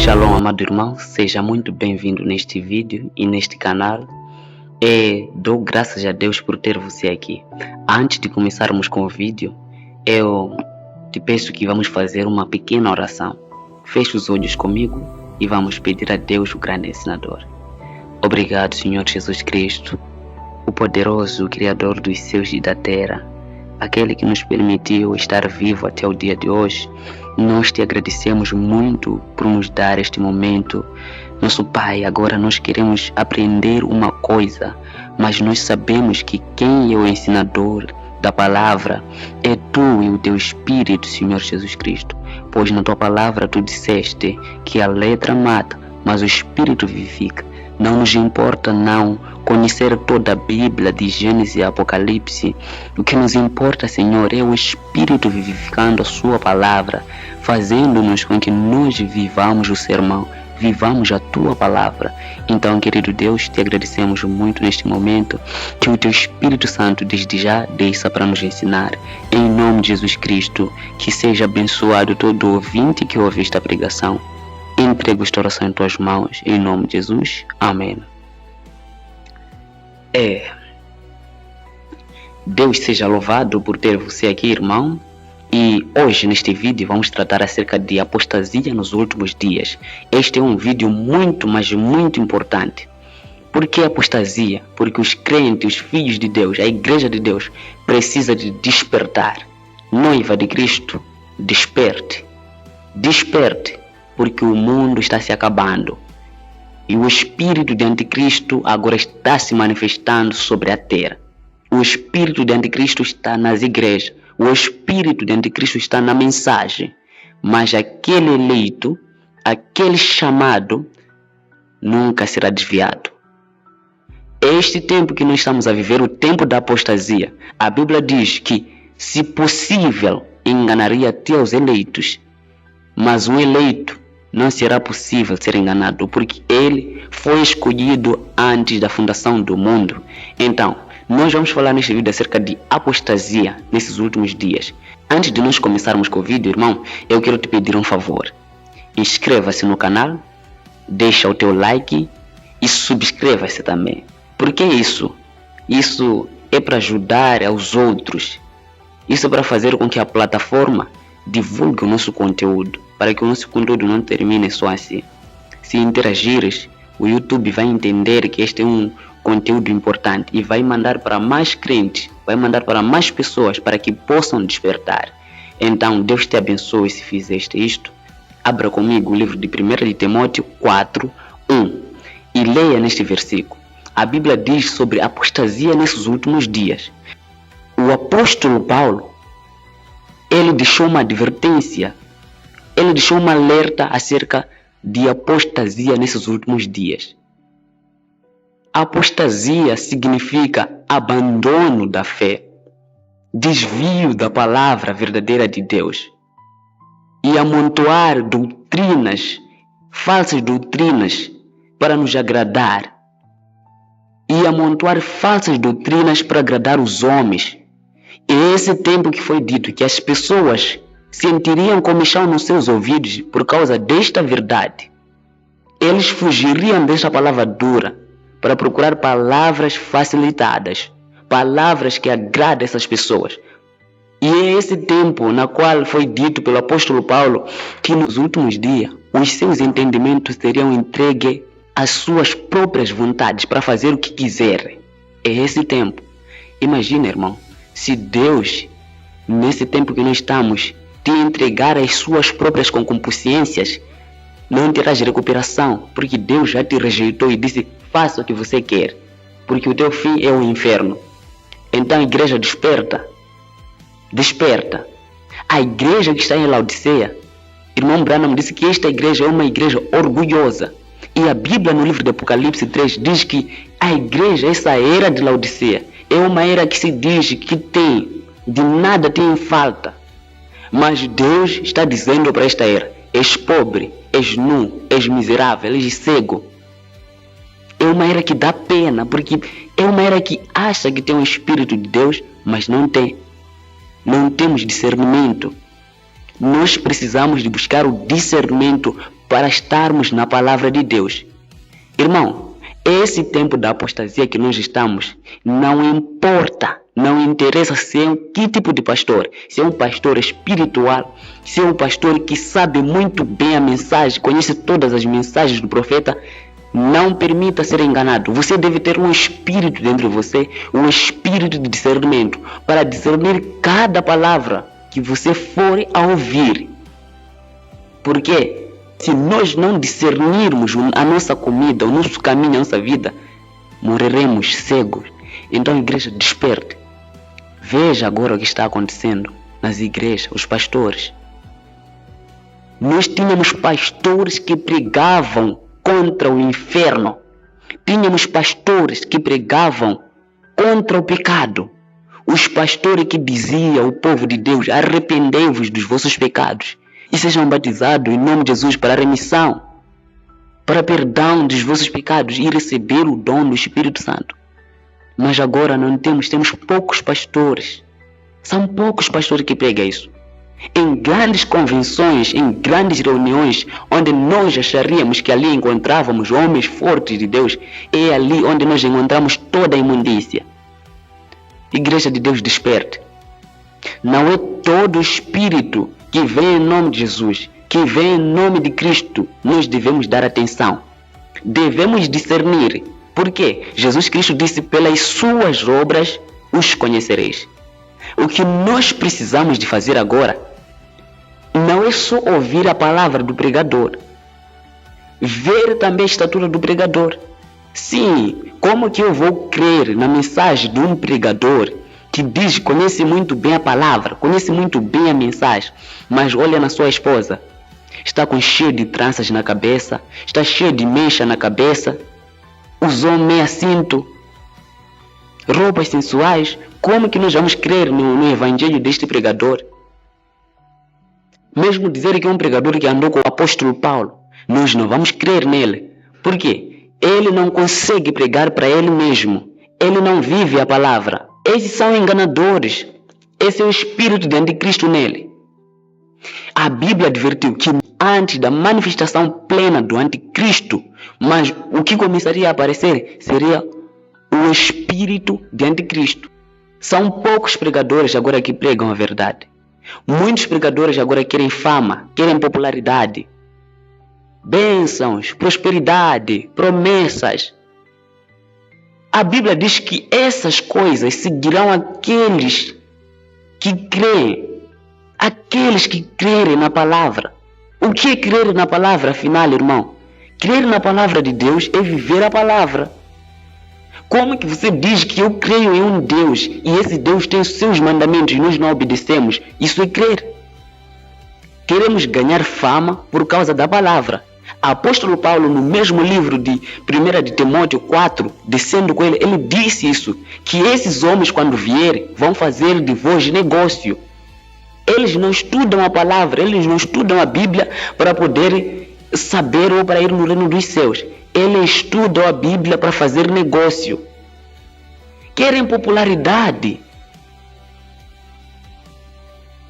Shalom, amado irmão, seja muito bem-vindo neste vídeo e neste canal. Dou graças a Deus por ter você aqui. Antes de começarmos com o vídeo, eu te peço que vamos fazer uma pequena oração. Feche os olhos comigo e vamos pedir a Deus, o grande ensinador. Obrigado, Senhor Jesus Cristo, o poderoso Criador dos céus e da terra, aquele que nos permitiu estar vivo até o dia de hoje. Nós te agradecemos muito por nos dar este momento. Nosso Pai, agora nós queremos aprender uma coisa, mas nós sabemos que quem é o ensinador da palavra é Tu e o Teu Espírito, Senhor Jesus Cristo. Pois na Tua palavra Tu disseste que a letra mata, mas o Espírito vivifica. Não nos importa não conhecer toda a Bíblia, de Gênesis e Apocalipse. O que nos importa, Senhor, é o Espírito vivificando a Sua palavra, fazendo-nos com que nós vivamos o sermão, vivamos a Tua palavra. Então, querido Deus, te agradecemos muito neste momento, que o Teu Espírito Santo desde já desça para nos ensinar. Em nome de Jesus Cristo, que seja abençoado todo ouvinte que ouve esta pregação. Entrego esta oração em Tuas mãos, em nome de Jesus. Amém. Deus seja louvado por ter você aqui, irmão. E hoje, neste vídeo, vamos tratar acerca de apostasia nos últimos dias. Este é um vídeo muito, mas muito importante. Por que apostasia? Porque os crentes, os filhos de Deus, a igreja de Deus, precisa de despertar. Noiva de Cristo, desperte. Desperte, porque o mundo está se acabando. E o espírito de anticristo agora está se manifestando sobre a terra. O espírito de anticristo está nas igrejas. O espírito de anticristo está na mensagem. Mas aquele eleito, aquele chamado, nunca será desviado. É este tempo que nós estamos a viver, o tempo da apostasia. A Bíblia diz que, se possível, enganaria até os eleitos. Mas o eleito não será possível ser enganado, porque ele foi escolhido antes da fundação do mundo. Então, nós vamos falar neste vídeo acerca de apostasia nesses últimos dias. Antes de nós começarmos com o vídeo, irmão, eu quero te pedir um favor. Inscreva-se no canal, deixa o teu like e subscreva-se também. Por que isso? Isso é para ajudar aos outros. Isso é para fazer com que a plataforma divulgue o nosso conteúdo, para que o nosso conteúdo não termine só assim. Se interagires, o YouTube vai entender que este é um conteúdo importante e vai mandar para mais crentes, vai mandar para mais pessoas para que possam despertar. Então, Deus te abençoe se fizeste isto. Abra comigo o livro de 1 de Timóteo 4:1 e leia neste versículo. A Bíblia diz sobre apostasia nesses últimos dias. O apóstolo Paulo, ele deixou uma advertência, ele deixou um alerta acerca de apostasia nesses últimos dias. Apostasia significa abandono da fé, desvio da palavra verdadeira de Deus e amontoar doutrinas, falsas doutrinas para nos agradar e amontoar falsas doutrinas para agradar os homens. E esse tempo que foi dito que as pessoas sentiriam comichão nos seus ouvidos por causa desta verdade. Eles fugiriam desta palavra dura para procurar palavras facilitadas, palavras que agradam essas pessoas. E é esse tempo na qual foi dito pelo apóstolo Paulo que nos últimos dias os seus entendimentos seriam entregues às suas próprias vontades para fazer o que quiserem. É esse tempo. Imagina, irmão, se Deus, nesse tempo que nós estamos, te entregar as suas próprias concupiscências, não terás recuperação, porque Deus já te rejeitou e disse: faça o que você quer, porque o teu fim é o inferno. Então, a igreja desperta. Desperta. A igreja que está em Laodiceia, irmão Branham disse que esta igreja é uma igreja orgulhosa. E a Bíblia, no livro de Apocalipse 3, diz que a igreja, essa era de Laodiceia, é uma era que se diz que tem, de nada tem falta. Mas Deus está dizendo para esta era: és pobre, és nu, és miserável, és cego. É uma era que dá pena, porque é uma era que acha que tem o Espírito de Deus, mas não tem. Não temos discernimento. Nós precisamos de buscar o discernimento para estarmos na palavra de Deus. Irmão, esse tempo da apostasia que nós estamos, não importa, não interessa se é que tipo de pastor, se é um pastor espiritual, se é um pastor que sabe muito bem a mensagem, conhece todas as mensagens do profeta, não permita ser enganado. Você deve ter um espírito dentro de você, um espírito de discernimento, para discernir cada palavra que você for a ouvir. Porque se nós não discernirmos a nossa comida, o nosso caminho, a nossa vida, morreremos cegos. Então, igreja, desperte. Veja agora o que está acontecendo nas igrejas, os pastores. Nós tínhamos pastores que pregavam contra o inferno. Tínhamos pastores que pregavam contra o pecado. Os pastores que diziam ao povo de Deus: arrependei-vos dos vossos pecados e sejam batizados em nome de Jesus para a remissão, para perdão dos vossos pecados e receber o dom do Espírito Santo. Mas agora não temos poucos pastores. São poucos pastores que pregam isso. Em grandes convenções, em grandes reuniões, onde nós acharíamos que ali encontrávamos homens fortes de Deus, é ali onde nós encontramos toda a imundícia. Igreja de Deus, desperte. Não é todo espírito que vem em nome de Jesus, que vem em nome de Cristo, nós devemos dar atenção. Devemos discernir. Por quê? Jesus Cristo disse: pelas suas obras os conhecereis. O que nós precisamos de fazer agora não é só ouvir a palavra do pregador, ver também a estatura do pregador. Sim, como que eu vou crer na mensagem de um pregador que diz, conhece muito bem a palavra, conhece muito bem a mensagem, mas olha na sua esposa, está com cheio de tranças na cabeça, está cheio de mecha na cabeça, usou meia cinto, roupas sensuais? Como que nós vamos crer no evangelho deste pregador? Mesmo dizer que é um pregador que andou com o apóstolo Paulo, nós não vamos crer nele. Por quê? Ele não consegue pregar para ele mesmo. Ele não vive a palavra. Esses são enganadores. Esse é o espírito de anticristo nele. A Bíblia advertiu que antes da manifestação plena do anticristo, mas o que começaria a aparecer seria o espírito de anticristo. São poucos pregadores agora que pregam a verdade. Muitos pregadores agora querem fama, querem popularidade, bênçãos, prosperidade, promessas. A Bíblia diz que essas coisas seguirão aqueles que creem, aqueles que crerem na palavra. O que é crer na palavra, afinal, irmão? Crer na palavra de Deus é viver a palavra. Como que você diz que eu creio em um Deus e esse Deus tem os seus mandamentos e nós não obedecemos? Isso é crer. Queremos ganhar fama por causa da palavra. O apóstolo Paulo, no mesmo livro de 1 de Timóteo 4, descendo com ele, ele disse isso, que esses homens, quando vierem, vão fazer de vós negócio. Eles não estudam a palavra, eles não estudam a Bíblia para poder saber ou para ir no reino dos céus. Eles estudam a Bíblia para fazer negócio. Querem popularidade.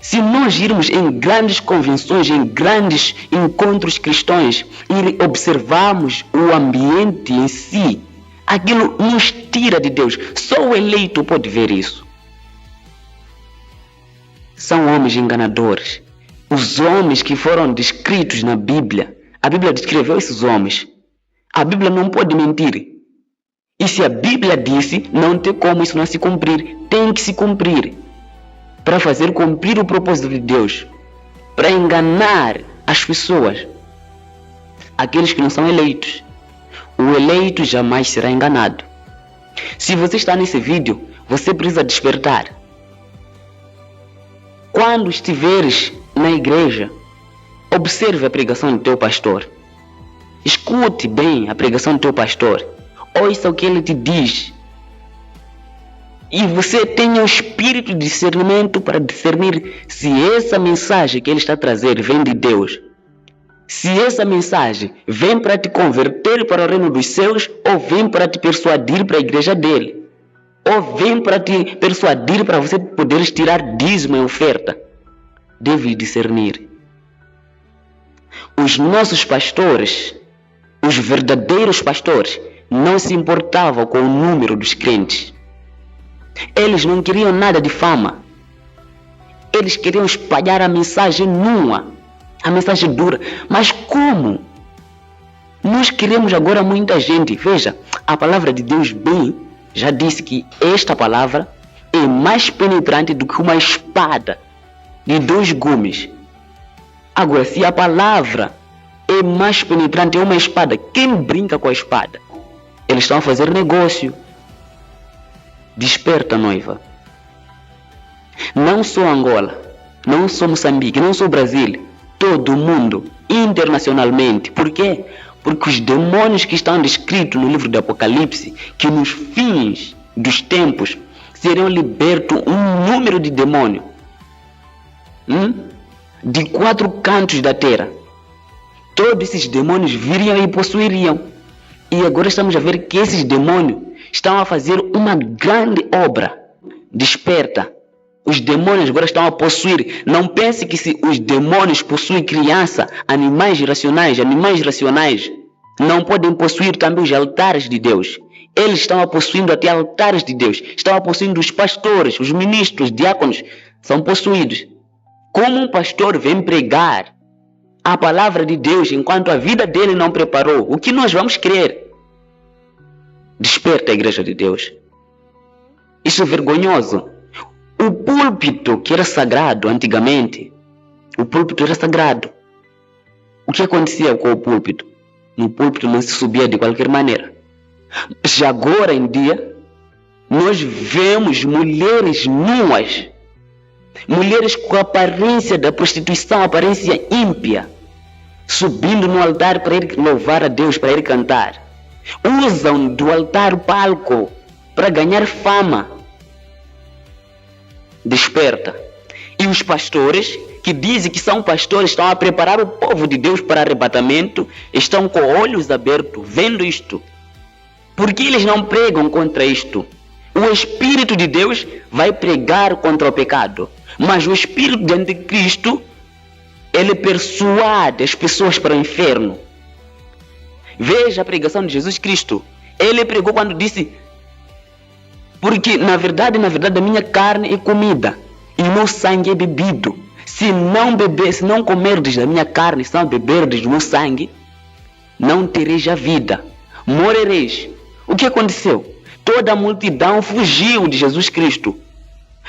Se nós irmos em grandes convenções, em grandes encontros cristãos e observarmos o ambiente em si, aquilo nos tira de Deus. Só o eleito pode ver isso. São homens enganadores. Os homens que foram descritos na Bíblia, a Bíblia descreveu esses homens. A Bíblia não pode mentir. E se a Bíblia disse, não tem como isso não se cumprir. Tem que se cumprir. Para fazer cumprir o propósito de Deus. Para enganar as pessoas. Aqueles que não são eleitos. O eleito jamais será enganado. Se você está nesse vídeo, você precisa despertar. Quando estiveres na igreja, observe a pregação do teu pastor. Escute bem a pregação do teu pastor. Ouça o que ele te diz. E você tenha o espírito de discernimento para discernir se essa mensagem que ele está a trazer vem de Deus. Se essa mensagem vem para te converter para o reino dos céus ou vem para te persuadir para a igreja dele. Ou vem para te persuadir para você poderes tirar dízimo e oferta. Deve discernir. Os nossos pastores, os verdadeiros pastores, não se importavam com o número dos crentes. Eles não queriam nada de fama. Eles queriam espalhar a mensagem nua, a mensagem dura. Mas como? Nós queremos agora muita gente. Veja, a palavra de Deus bem já disse que esta palavra é mais penetrante do que uma espada de 2 gumes. Agora, se a palavra é mais penetrante, é uma espada, quem brinca com a espada? Eles estão a fazer negócio. Desperta, noiva. Não só Angola, não só Moçambique, não só Brasil, todo o mundo, internacionalmente. Por quê? Porque os demônios que estão descritos no livro do Apocalipse, que nos fins dos tempos serão libertos um número de demônios de 4 cantos da terra. Todos esses demônios viriam e possuiriam. E agora estamos a ver que esses demônios estão a fazer uma grande obra. Desperta. Os demônios agora estão a possuir. Não pense que se os demônios possuem criança, animais racionais não podem possuir também os altares de Deus. Eles estão a possuindo até altares de Deus. Estão a possuindo os pastores, os ministros, os diáconos. São possuídos. Como um pastor vem pregar a palavra de Deus enquanto a vida dele não preparou, o que nós vamos crer? Desperta a igreja de Deus. Isso é vergonhoso. O púlpito que era sagrado antigamente, o púlpito era sagrado. O que acontecia com o púlpito? No púlpito não se subia de qualquer maneira. Já agora em dia, nós vemos mulheres nuas, mulheres com a aparência da prostituição, aparência ímpia, subindo no altar para ir louvar a Deus, para ir cantar. Usam do altar o palco para ganhar fama. Desperta. E os pastores, que dizem que são pastores, estão a preparar o povo de Deus para arrebatamento, estão com olhos abertos, vendo isto. Porque eles não pregam contra isto. O Espírito de Deus vai pregar contra o pecado. Mas o Espírito de Anticristo, ele persuade as pessoas para o inferno. Veja a pregação de Jesus Cristo. Ele pregou quando disse: porque na verdade a minha carne é comida e o meu sangue é bebido. Se não comerdes da minha carne, se não beberdes do meu sangue, não tereis a vida, morrereis. O que aconteceu? Toda a multidão fugiu de Jesus Cristo.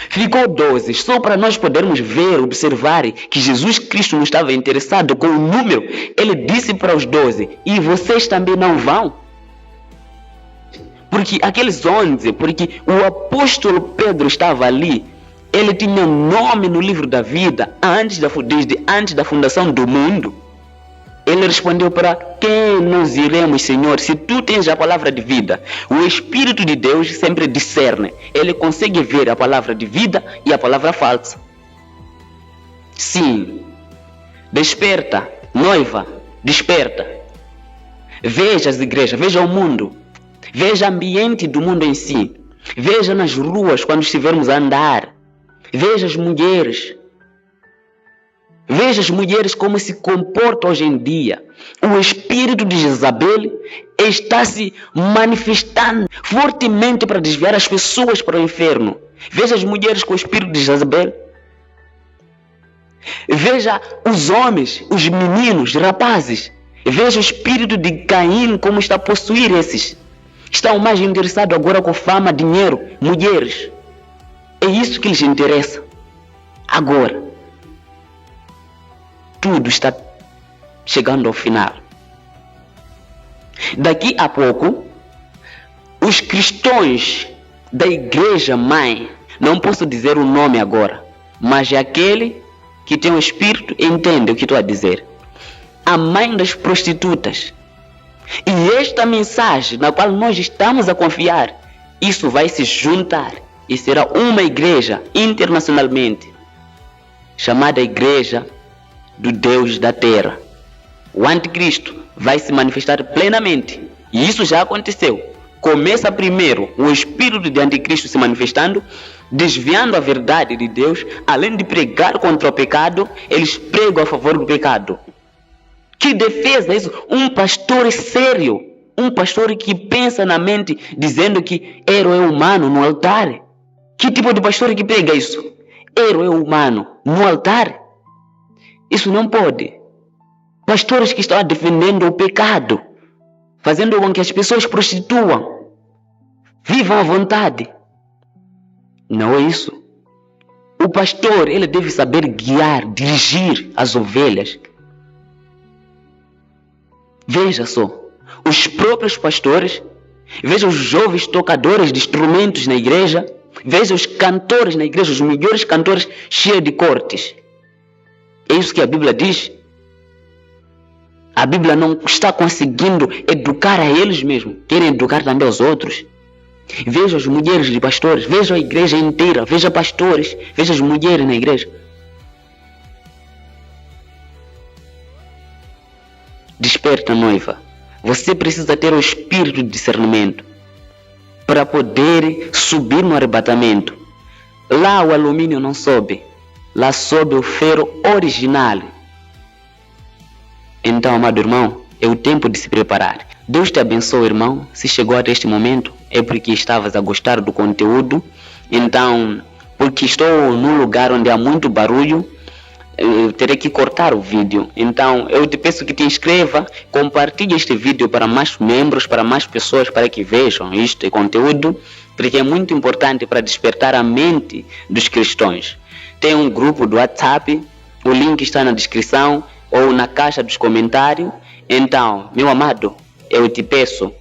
Ficou 12, só para nós podermos ver, observar que Jesus Cristo não estava interessado com o número. Ele disse para os 12, e vocês também não vão? Porque aqueles 11, porque o apóstolo Pedro estava ali, ele tinha nome no livro da vida, desde antes da fundação do mundo. Ele respondeu: para quem nós iremos, Senhor, se tu tens a palavra de vida? O Espírito de Deus sempre discerne. Ele consegue ver a palavra de vida e a palavra falsa. Sim. Desperta, noiva, desperta. Veja as igrejas, veja o mundo. Veja o ambiente do mundo em si. Veja nas ruas quando estivermos a andar. Veja as mulheres. Veja as mulheres como se comportam hoje em dia. O espírito de Jezabel está se manifestando fortemente para desviar as pessoas para o inferno. Veja as mulheres com o espírito de Jezabel. Veja os homens, os meninos, rapazes. Veja o espírito de Caim como está a possuir esses. Estão mais interessados agora com fama, dinheiro, mulheres. É isso que lhes interessa. Agora, tudo está chegando ao final. Daqui a pouco, os cristãos da igreja mãe, não posso dizer o nome agora, mas é aquele que tem o espírito e entende o que estou a dizer. A mãe das prostitutas. E esta mensagem na qual nós estamos a confiar, isso vai se juntar e será uma igreja internacionalmente chamada Igreja do Deus da Terra. O anticristo vai se manifestar plenamente. E isso já aconteceu. Começa primeiro o espírito de anticristo se manifestando, desviando a verdade de Deus. Além de pregar contra o pecado, eles pregam a favor do pecado. Que defesa isso? Um pastor sério, um pastor que pensa na mente, dizendo que herói humano no altar. Que tipo de pastor que prega isso? Herói humano no altar? Isso não pode. Pastores que estão defendendo o pecado, fazendo com que as pessoas prostituam, vivam à vontade. Não é isso. O pastor, ele deve saber guiar, dirigir as ovelhas. Veja só, os próprios pastores, veja os jovens tocadores de instrumentos na igreja, veja os cantores na igreja, os melhores cantores cheios de cortes. É isso que a Bíblia diz. A Bíblia não está conseguindo educar a eles mesmos, querem educar também aos outros. Veja as mulheres de pastores, veja a igreja inteira, veja pastores, veja as mulheres na igreja. Desperta, noiva. Você precisa ter o espírito de discernimento para poder subir no arrebatamento. Lá o alumínio não sobe, lá sobe o ferro original. Então, amado irmão, é o tempo de se preparar. Deus te abençoe, irmão. Se chegou até este momento, é porque estavas a gostar do conteúdo. Então, porque estou num lugar onde há muito barulho, eu terei que cortar o vídeo. Então, eu te peço que te inscreva, compartilhe este vídeo para mais membros, para mais pessoas, para que vejam este conteúdo, porque é muito importante para despertar a mente dos cristãos. Tem um grupo do WhatsApp, o link está na descrição ou na caixa dos comentários. Então, meu amado, eu te peço,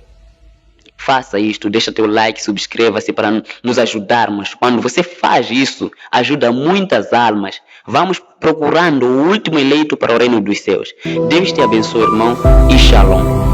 faça isto, deixa teu like, subscreva-se para nos ajudarmos. Quando você faz isso, ajuda muitas almas. Vamos procurando o último eleito para o reino dos céus. Deus te abençoe, irmão, e shalom.